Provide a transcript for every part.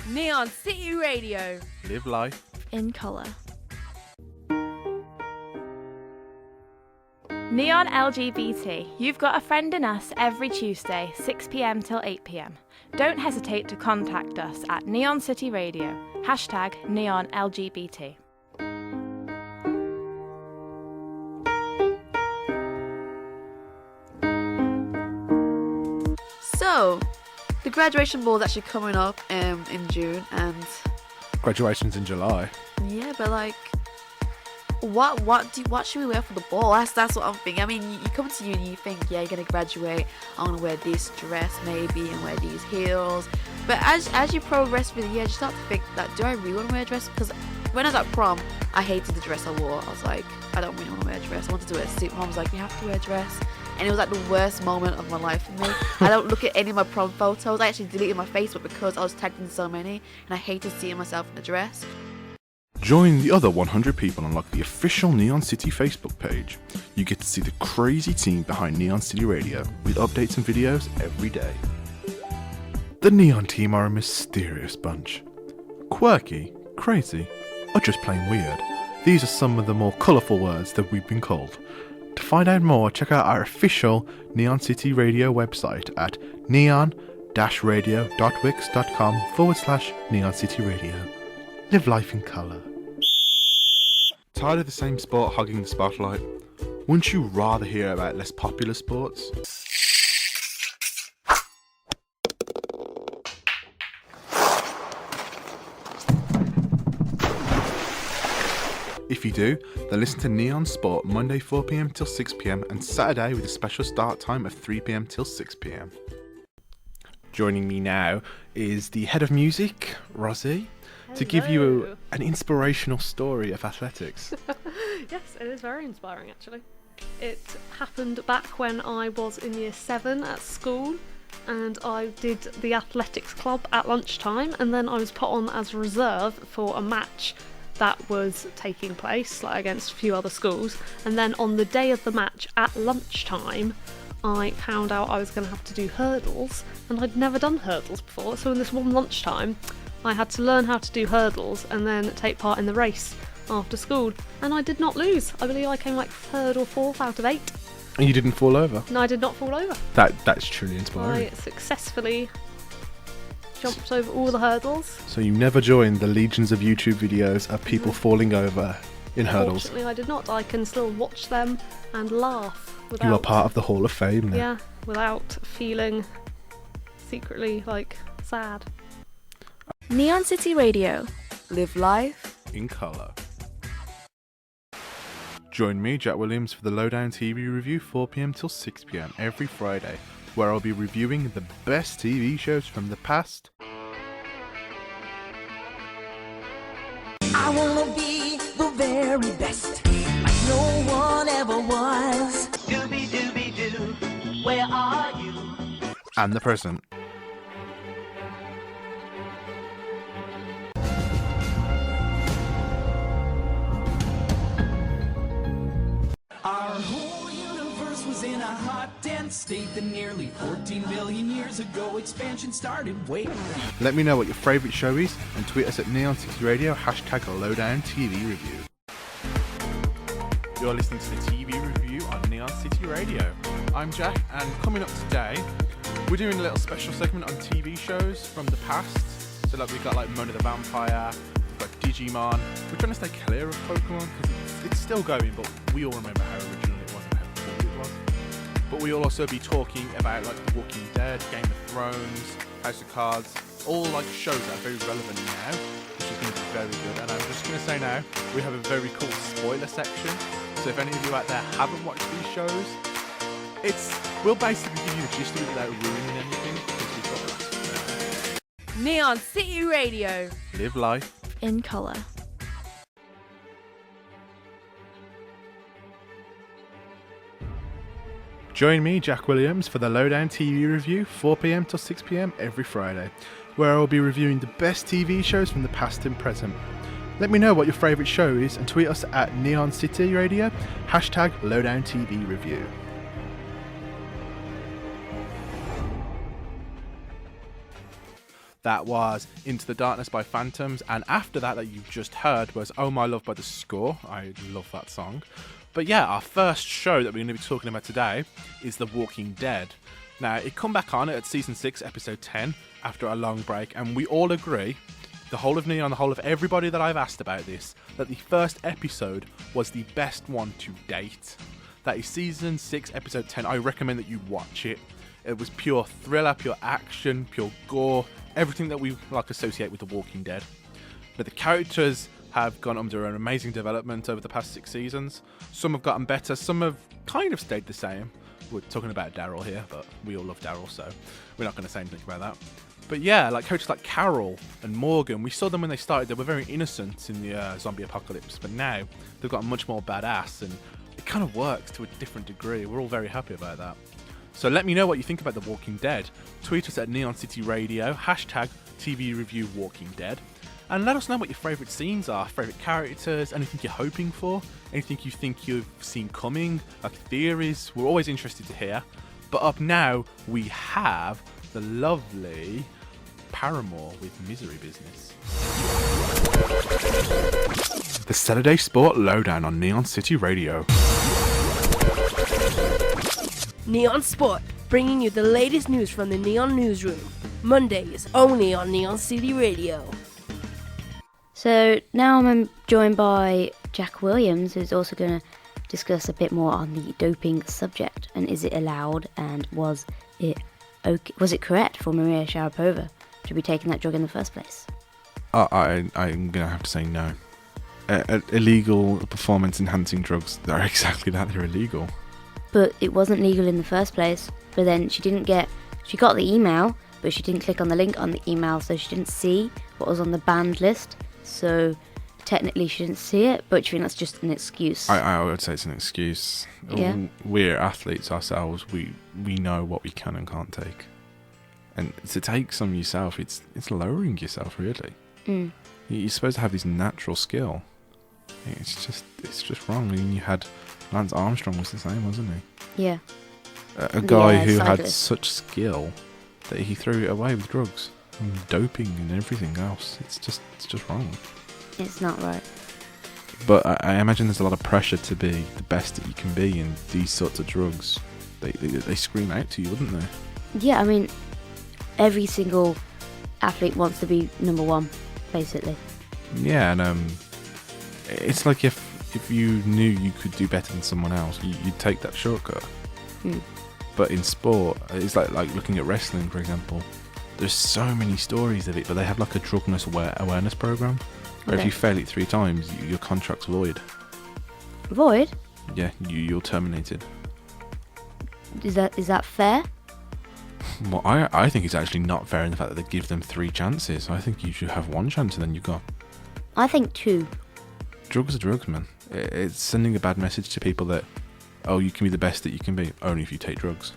Neon City Radio. Live life in colour. Neon LGBT. You've got a friend in us every Tuesday, 6 p.m. till 8 p.m. Don't hesitate to contact us at Neon City Radio. #NeonLGBT. So, the graduation ball is actually coming up in June, and graduation's in July. yeah, but like, what should we wear for the ball? That's what I'm thinking. I mean, you come to uni, you think, yeah, you're gonna graduate. I'm gonna wear this dress maybe and wear these heels. But as you progress through the year, you start to think that, do I really want to wear a dress? Because when I was at prom, I hated the dress I wore. I was like, I don't really want to wear a dress. I wanted to wear a suit. Mom was like, you have to wear a dress. And it was like the worst moment of my life for me. I don't look at any of my prom photos. I actually deleted my Facebook because I was tagged in so many, and I hated seeing myself in a dress. Join the other 100 people on the official Neon City Facebook page. You get to see the crazy team behind Neon City Radio with updates and videos every day. The Neon team are a mysterious bunch. Quirky, crazy, or just plain weird. These are some of the more colourful words that we've been called. To find out more, check out our official Neon City Radio website at neon-radio.wix.com/Neon City Radio. Live life in colour. Tired of the same sport hogging the spotlight? Wouldn't you rather hear about less popular sports? If you do, then listen to Neon Sport Monday 4 p.m. till 6 p.m. and Saturday with a special start time of 3 p.m. till 6 p.m. Joining me now is the head of music, Rosie, to give you an inspirational story of athletics. Yes, it is very inspiring actually. It happened back when I was in year 7 at school, and I did the athletics club at lunchtime, and then I was put on as reserve for a match that was taking place against a few other schools. And then on the day of the match at lunchtime, I found out I was going to have to do hurdles, and I'd never done hurdles before, so in this one lunchtime I had to learn how to do hurdles and then take part in the race after school, and I did not lose. I believe I came 3rd or 4th out of 8. And you didn't fall over? No, I did not fall over. That's truly inspiring. I successfully jumped over all the hurdles. So you never joined the legions of YouTube videos of people falling over in hurdles? Fortunately, I did not. I can still watch them and laugh without... You are part of the Hall of Fame now. Yeah, without feeling secretly, sad. Neon City Radio. Live life in colour. Join me, Jack Williams, for the Lowdown TV review 4 p.m. till 6 p.m. every Friday, where I'll be reviewing the best TV shows from the past. I wanna be the very best, like no one ever was. Dooby dooby doo, where are you? And the present. Our whole universe was in a hot, dense state that nearly 14 billion years ago expansion started. Wait. Let me know what your favourite show is and tweet us at Neon City Radio, #Lowdown TV Review. You're listening to the TV review on Neon City Radio. I'm Jack, and coming up today, we're doing a little special segment on TV shows from the past. So we've got Mona the Vampire, we've got Digimon. We're trying to stay clear of Pokemon because it's still going, but we all remember how original it was and how cool it was. But we'll also be talking about The Walking Dead, Game of Thrones, House of Cards, all shows that are very relevant now, which is going to be very good. And I'm just going to say now, we have a very cool spoiler section. So if any of you out there haven't watched these shows, we'll basically give you the gist of it without ruining anything, because we've got lots of them. Neon City Radio. Live life in colour. Join me, Jack Williams, for the Lowdown TV review 4 p.m. till 6 p.m. every Friday, where I will be reviewing the best TV shows from the past and present. Let me know what your favourite show is and tweet us at Neon City Radio, #Lowdown TV Review. That was Into the Darkness by Phantoms. And after that you've just heard was Oh My Love by The Score. I love that song. But yeah, our first show that we're going to be talking about today is The Walking Dead. Now, it come back on at Season 6, Episode 10, after a long break, and we all agree, the whole of Neon, the whole of everybody that I've asked about this, that the first episode was the best one to date. That is Season 6, Episode 10. I recommend that you watch it. It was pure thriller, pure action, pure gore, everything that we associate with The Walking Dead. But the characters have gone under an amazing development over the past 6 seasons. Some have gotten better, some have kind of stayed the same. We're talking about Daryl here, but we all love Daryl, so we're not going to say anything about that. But yeah, characters like Carol and Morgan, we saw them when they started. They were very innocent in the zombie apocalypse, but now they've gotten much more badass, and it kind of works to a different degree. We're all very happy about that. So let me know what you think about The Walking Dead. Tweet us at Neon City Radio, hashtag TV Review Walking Dead. And let us know what your favourite scenes are, favourite characters, anything you're hoping for, anything you think you've seen coming, theories. We're always interested to hear. But up now, we have the lovely Paramore with Misery Business. The Saturday Sport Lowdown on Neon City Radio. Neon Sport, bringing you the latest news from the Neon Newsroom. Mondays, only on Neon City Radio. So now I'm joined by Jack Williams, who's also going to discuss a bit more on the doping subject, and is it allowed, and was it correct for Maria Sharapova to be taking that drug in the first place? I'm going to have to say no. Illegal performance-enhancing drugs, they're exactly that, they're illegal. But it wasn't legal in the first place. But then she got the email, but she didn't click on the link on the email, so she didn't see what was on the banned list. So technically she didn't see it, but you think that's just an excuse? I would say it's an excuse. Yeah. We're athletes ourselves. We know what we can and can't take. And to take some yourself, it's lowering yourself, really. Mm. You're supposed to have this natural skill. It's just wrong. I mean, you had Lance Armstrong was the same, wasn't he? Yeah. A guy who cyclist. had such skill that he threw it away with drugs and doping and everything else. It's just wrong. It's not right. But I imagine there's a lot of pressure to be the best that you can be, and these sorts of drugs, they scream out to you, wouldn't they? Yeah, I mean, every single athlete wants to be number one, basically. Yeah, and it's like if you knew you could do better than someone else, you'd take that shortcut. Mm. But in sport, it's like looking at wrestling, for example. There's so many stories of it, but they have a drugness awareness program. Where if you fail it 3 times, your contract's void. Void? Yeah, you're terminated. Is that fair? Well, I think it's actually not fair in the fact that they give them 3 chances. I think you should have 1 chance and then you've got. I think 2. Drugs are drugs, man. It's sending a bad message to people that, oh, you can be the best that you can be, only if you take drugs.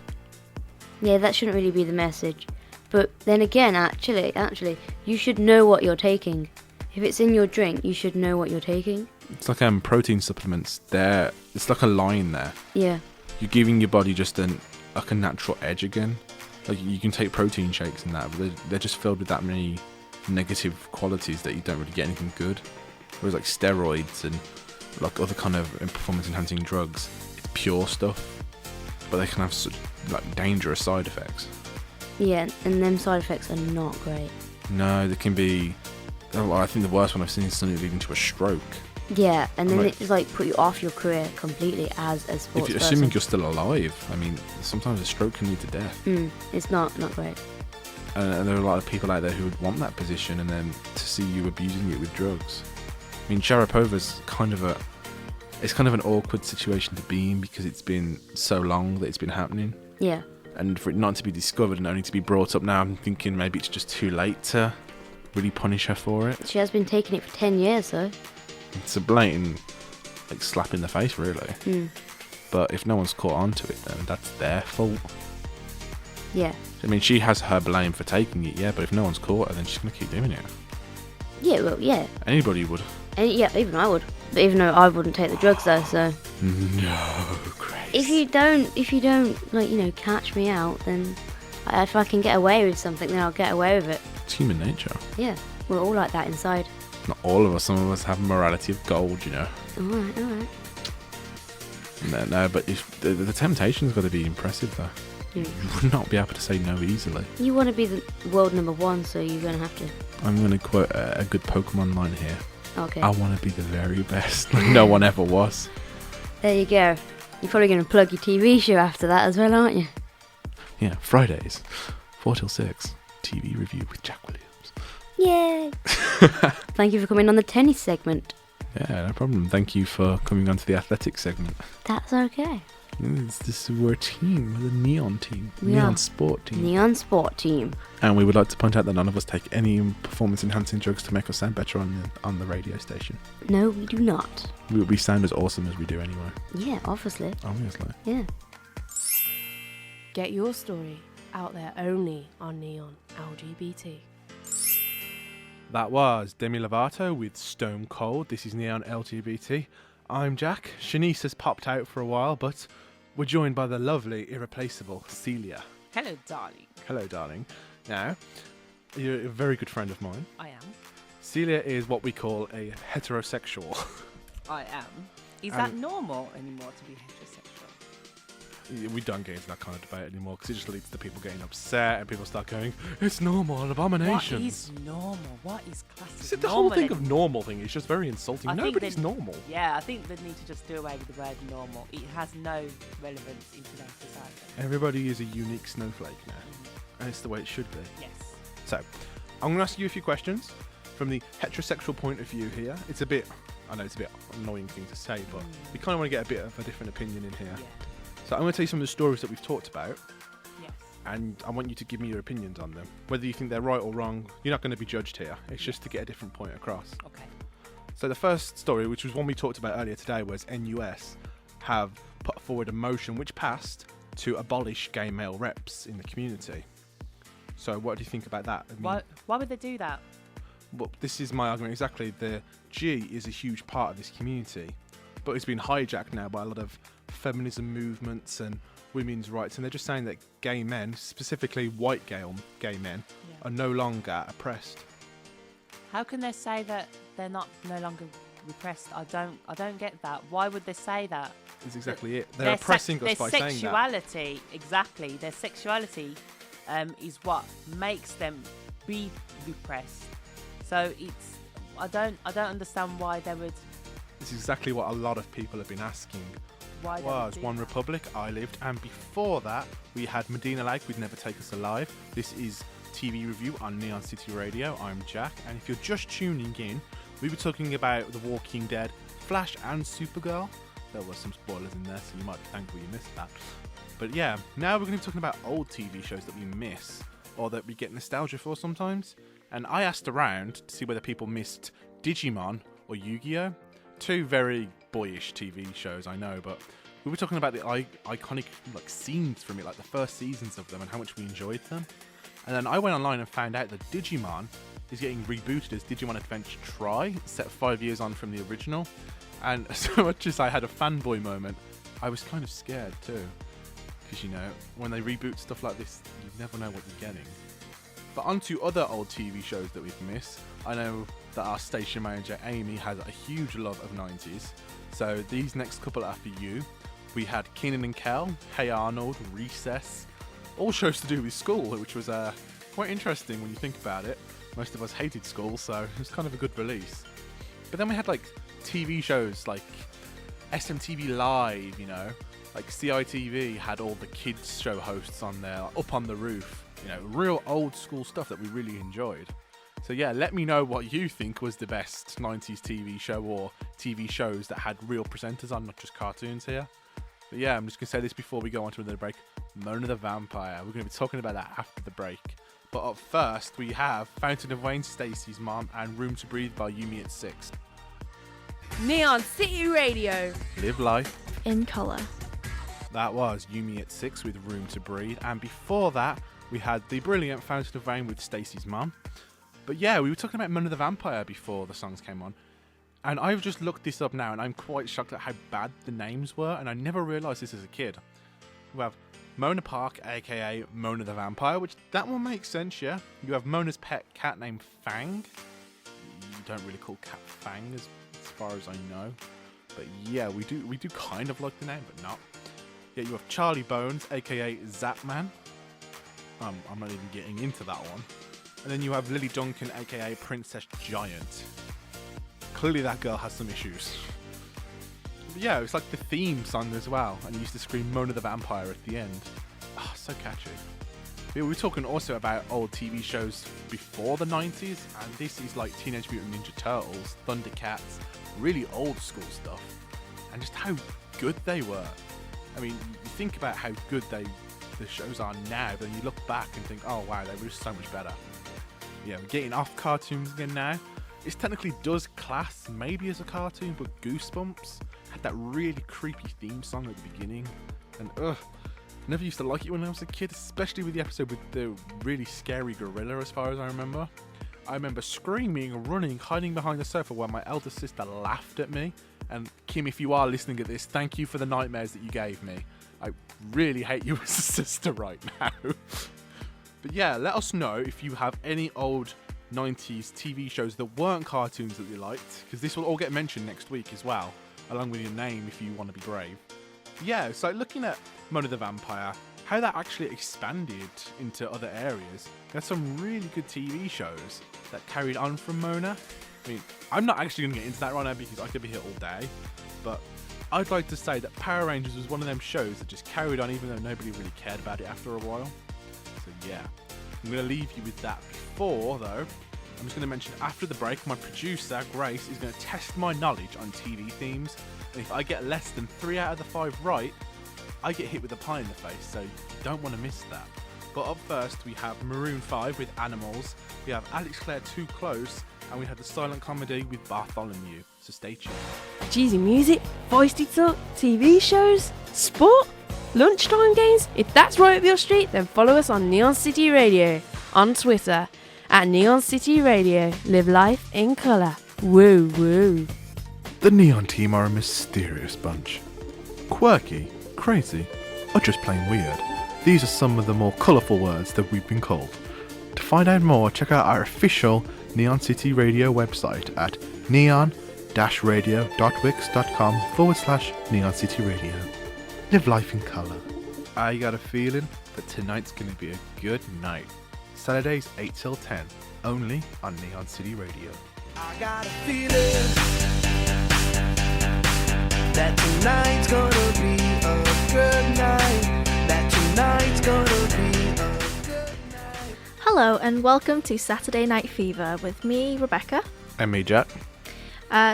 Yeah, that shouldn't really be the message. But then again, actually, you should know what you're taking. If it's in your drink, you should know what you're taking. It's like protein supplements. It's like a line there. Yeah. You're giving your body just a natural edge again. Like you can take protein shakes and that, but they're just filled with that many negative qualities that you don't really get anything good. Whereas steroids and other kind of performance enhancing drugs, it's pure stuff, but they can have such dangerous side effects. Yeah, and them side effects are not great. No, they can be. I think the worst one I've seen is something leading to a stroke. Yeah, and then it's put you off your career completely as a sports person. Assuming you're still alive, I mean, sometimes a stroke can lead to death. It's not great. And there are a lot of people out there who would want that position, and then to see you abusing it with drugs. I mean, Sharapova's kind of an awkward situation to be in because it's been so long that it's been happening. Yeah. And for it not to be discovered and only to be brought up now, I'm thinking maybe it's just too late to really punish her for it. She has been taking it for 10 years, though. It's a blatant slap in the face, really. But if no one's caught on to it, then that's their fault. Yeah. I mean, she has her blame for taking it, yeah, but if no one's caught her, then she's going to keep doing it. Yeah, well, yeah. Anybody would. Yeah, even I would. But even though I wouldn't take the drugs, though, so... No, Grace. If you don't, catch me out, then if I can get away with something, then I'll get away with it. It's human nature. Yeah, we're all like that inside. Not all of us. Some of us have morality of gold, you know. Alright. No, but if the temptation's got to be impressive, though. Yeah. You would not be able to say no easily. You want to be the world number one, so you're going to have to. I'm going to quote a good Pokemon line here. Okay. I want to be the very best, like no one ever was. There you go. You're probably going to plug your TV show after that as well, aren't you? Yeah, Fridays, 4 till 6, TV review with Jack Williams. Yay! Thank you for coming on the tennis segment. Yeah, no problem. Thank you for coming on to the athletics segment. That's okay. We're a team, we're the Neon team, We Neon are. Sport team. Neon Sport Team. And we would like to point out that none of us take any performance-enhancing drugs to make us sound better on the radio station. No, we do not. We sound as awesome as we do anyway. Yeah, obviously. Obviously. Yeah. Get your story out there only on Neon LGBT. That was Demi Lovato with Stone Cold. This is Neon LGBT. I'm Jack. Shanice has popped out for a while, but we're joined by the lovely, irreplaceable Celia. Hello, darling. Hello, darling. Now, you're a very good friend of mine. I am. Celia is what we call a heterosexual. I am. Is And- that normal anymore to be heterosexual? We don't get into that kind of debate anymore because it just leads to people getting upset and people start going, it's normal, an abomination. What is normal? What is classic? The whole thing of normal thing is just very insulting. I think Nobody's that- normal. Yeah, I think they need to just do away with the word normal. It has no relevance in today's society. Everybody is a unique snowflake now, and it's the way it should be. Yes. So, I'm going to ask you a few questions from the heterosexual point of view here. I know it's a bit annoying thing to say, but we kind of want to get a bit of a different opinion in here. Yeah. So I'm going to tell you some of the stories that we've talked about, Yes. and I want you to give me your opinions on them. Whether you think they're right or wrong, you're not going to be judged here. It's just to get a different point across. Okay. So the first story, which was one we talked about earlier today, was NUS have put forward a motion which passed to abolish gay male reps in the community. So what do you think about that? I mean, Why would they do that? well, this is my argument exactly. The G is a huge part of this community, but it's been hijacked now by a lot of feminism movements and women's rights, and they're just saying that gay men, specifically white gay men, Yeah. are no longer oppressed. How can they say that they're no longer repressed? I don't get that. Why would they say that? Is exactly it. They're oppressing us by saying that. Sexuality, exactly. Their sexuality is what makes them be repressed. So I don't understand why they would. This is exactly what a lot of people have been asking. Why they would Was do One that. Republic, I lived, and before that we had Medina Lake with Never Take Us Alive. This is TV review on Neon City Radio. I'm Jack, and if you're just tuning in, we were talking about The Walking Dead, Flash and Supergirl. There were some spoilers in there, so you might be thankful you missed that. But yeah, now we're going to be talking about old TV shows that we miss, or that we get nostalgia for sometimes. And I asked around to see whether people missed Digimon or Yu-Gi-Oh! Two very boyish TV shows, I know, but we were talking about the iconic scenes from it, like the first seasons of them, and how much we enjoyed them. And then I went online and found out that Digimon is getting rebooted as Digimon Adventure Tri, set 5 years on from the original. And so much as I had a fanboy moment, I was kind of scared too. Because, when they reboot stuff like this, you never know what you're getting. But on to other old TV shows that we've missed. I know that our station manager Amy has a huge love of 90s. So these next couple are for you. We had Kenan and Kel, Hey Arnold, Recess, all shows to do with school, which was quite interesting when you think about it. Most of us hated school, so it was kind of a good release. But then we had TV shows like SMTV Live, like CITV had all the kids show hosts on there, Up on the Roof. Real old school stuff that we really enjoyed. So yeah, let me know what you think was the best 90s TV show or TV shows that had real presenters on, not just cartoons here. But yeah, I'm just going to say this before we go on to another break. Mona the Vampire. We're going to be talking about that after the break. But up first, we have Fountain of Wayne, Stacey's Mom, and Room to Breathe by Yumi at 6. Neon City Radio. Live life. In colour. That was Yumi at 6 with Room to Breathe. And before that, we had the brilliant Fountain of Wayne with Stacey's Mum. But yeah, we were talking about Mona the Vampire before the songs came on. And I've just looked this up now, and I'm quite shocked at how bad the names were, and I never realised this as a kid. We have Mona Park, aka Mona the Vampire, which that one makes sense, yeah. You have Mona's pet cat named Fang. You don't really call cat Fang as far as I know. But yeah, we do kind of like the name, but not. Yeah, you have Charlie Bones, aka Zapman. I'm not even getting into that one. And then you have Lily Duncan, aka Princess Giant. Clearly that girl has some issues. But yeah, it's like the theme song as well, and you used to scream Mona the Vampire at the end. Oh, so catchy. We were talking also about old TV shows before the 90s, and this is like Teenage Mutant Ninja Turtles, Thundercats, really old school stuff, and just how good they were. I mean, you think about how good the shows are now, but then you look back and think, oh wow, they were just so much better. Yeah, we're getting off cartoons again now. It technically does class maybe as a cartoon, but Goosebumps had that really creepy theme song at the beginning, and never used to like it when I was a kid, especially with the episode with the really scary gorilla, as far as I remember. I remember screaming, running, hiding behind the sofa while my elder sister laughed at me. And Kim, if you are listening at this, thank you for the nightmares that you gave me. I really hate you as a sister right now. But yeah, let us know if you have any old 90s TV shows that weren't cartoons that you liked, because this will all get mentioned next week as well, along with your name if you want to be brave. Yeah, so looking at Mona the Vampire, how that actually expanded into other areas. There's some really good TV shows that carried on from Mona. I mean, I'm not actually going to get into that right now because I could be here all day, but I'd like to say that Power Rangers was one of them shows that just carried on even though nobody really cared about it after a while. So yeah, I'm going to leave you with that. Before though, I'm just going to mention after the break, my producer Grace is going to test my knowledge on TV themes, and if I get less than 3 out of the 5 right, I get hit with a pie in the face, so you don't want to miss that. But up first, we have Maroon 5 with Animals, we have Alex Clare Too Close, and we have the silent comedy with Bartholomew, so stay tuned. Cheesy music, feisty talk, TV shows, sport, lunchtime games. If that's right up your street, then follow us on Neon City Radio, on Twitter, at Neon City Radio. Live life in colour. Woo woo. The Neon team are a mysterious bunch. Quirky, crazy, or just plain weird. These are some of the more colourful words that we've been called. To find out more, check out our official Neon City Radio website at neon-radio.wix.com/Neon City Radio. Live life in colour. I got a feeling that tonight's going to be a good night. Saturdays 8 till 10, only on Neon City Radio. I got a feeling that tonight's gonna be a good night. That tonight's gonna be a good night. Hello and welcome to Saturday Night Fever with me, Rebecca. And me, Jack.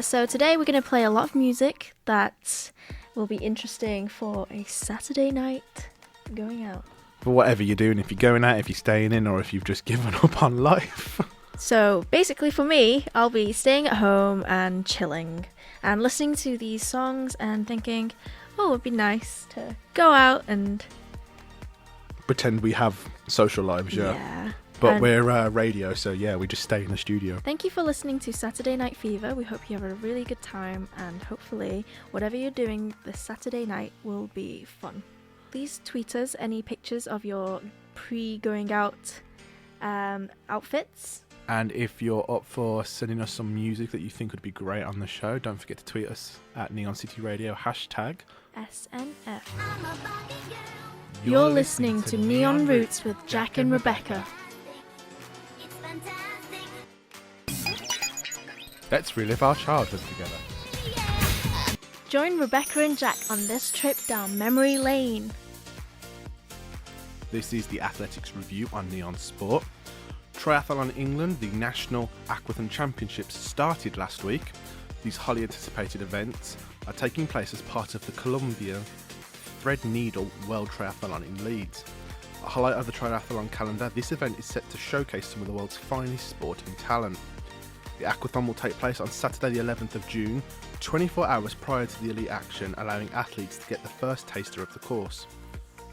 So today we're going to play a lot of music that will be interesting for a Saturday night going out. For whatever you're doing, if you're going out, if you're staying in, or if you've just given up on life. So basically for me, I'll be staying at home and chilling and listening to these songs and thinking, oh, it'd be nice to go out and Pretend we have social lives, yeah. But And we're radio, so yeah, we just stay in the studio. thank you for listening to Saturday Night Fever. We hope you have a really good time and hopefully whatever you're doing this Saturday night will be fun. Please tweet us any pictures of your pre-going out outfits. And if you're up for sending us some music that you think would be great on the show, don't forget to tweet us at Neon City Radio, hashtag SNF. You're listening to Neon Roots with Jack and Rebecca. Let's relive our childhood together. Join Rebecca and Jack on this trip down memory lane. This is the Athletics Review on Neon Sport. Triathlon England, the National Aquathon Championships, started last week. These highly anticipated events are taking place as part of the Columbia Threadneedle World Triathlon in Leeds. A highlight of the triathlon calendar, this event is set to showcase some of the world's finest sporting talent. The aquathon will take place on Saturday the 11th of June, 24 hours prior to the elite action, allowing athletes to get the first taster of the course.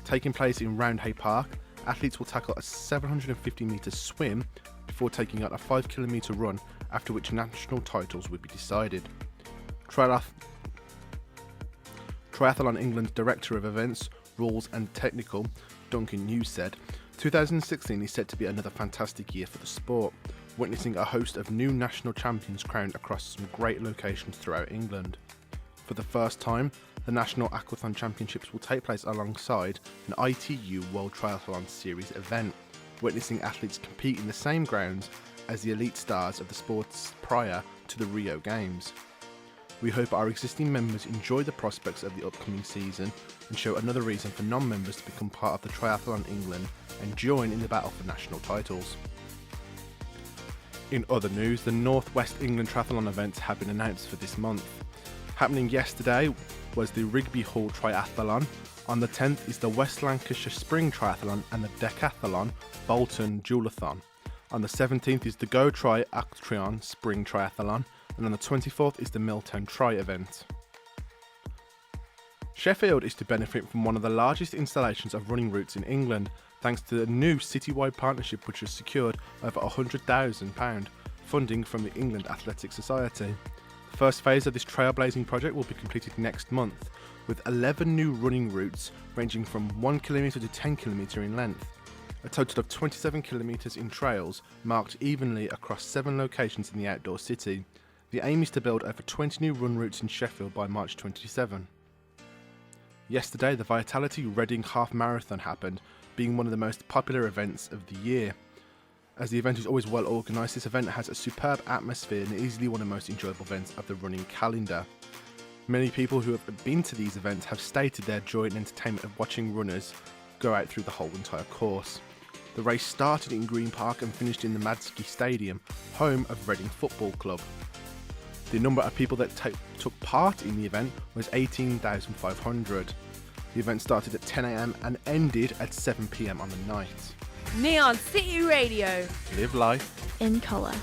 Taking place in Roundhay Park, athletes will tackle a 750-metre swim before taking out a 5-kilometre run, after which national titles would be decided. Triathlon England's Director of Events, rules and technical, Duncan Hughes said, 2016 is set to be another fantastic year for the sport, witnessing a host of new national champions crowned across some great locations throughout England. For the first time, the National Aquathon Championships will take place alongside an ITU World Triathlon Series event, witnessing athletes compete in the same grounds as the elite stars of the sports prior to the Rio Games. We hope our existing members enjoy the prospects of the upcoming season and show another reason for non-members to become part of the Triathlon England and join in the battle for national titles. In other news, the North West England Triathlon events have been announced for this month. Happening yesterday was the Rigby Hall Triathlon. On the 10th is the West Lancashire Spring Triathlon and the Decathlon Bolton Dualathon. On the 17th is the Go Tri Actrion Spring Triathlon, and on the 24th is the Milltown Tri event. Sheffield is to benefit from one of the largest installations of running routes in England, thanks to the new citywide partnership which has secured over £100,000 funding from the England Athletic Society. The first phase of this trailblazing project will be completed next month, with 11 new running routes ranging from 1 km to 10 km in length. A total of 27 kilometres in trails marked evenly across 7 locations in the outdoor city. The aim is to build over 20 new run routes in Sheffield by March 27. Yesterday, the Vitality Reading Half Marathon happened, being one of the most popular events of the year. As the event is always well organised, this event has a superb atmosphere and easily one of the most enjoyable events of the running calendar. Many people who have been to these events have stated their joy and entertainment of watching runners go out through the whole entire course. The race started in Green Park and finished in the Madski Stadium, home of Reading Football Club. The number of people that took part in the event was 18,500. The event started at 10 AM and ended at 7 PM on the night. Neon City Radio. Live life In colour.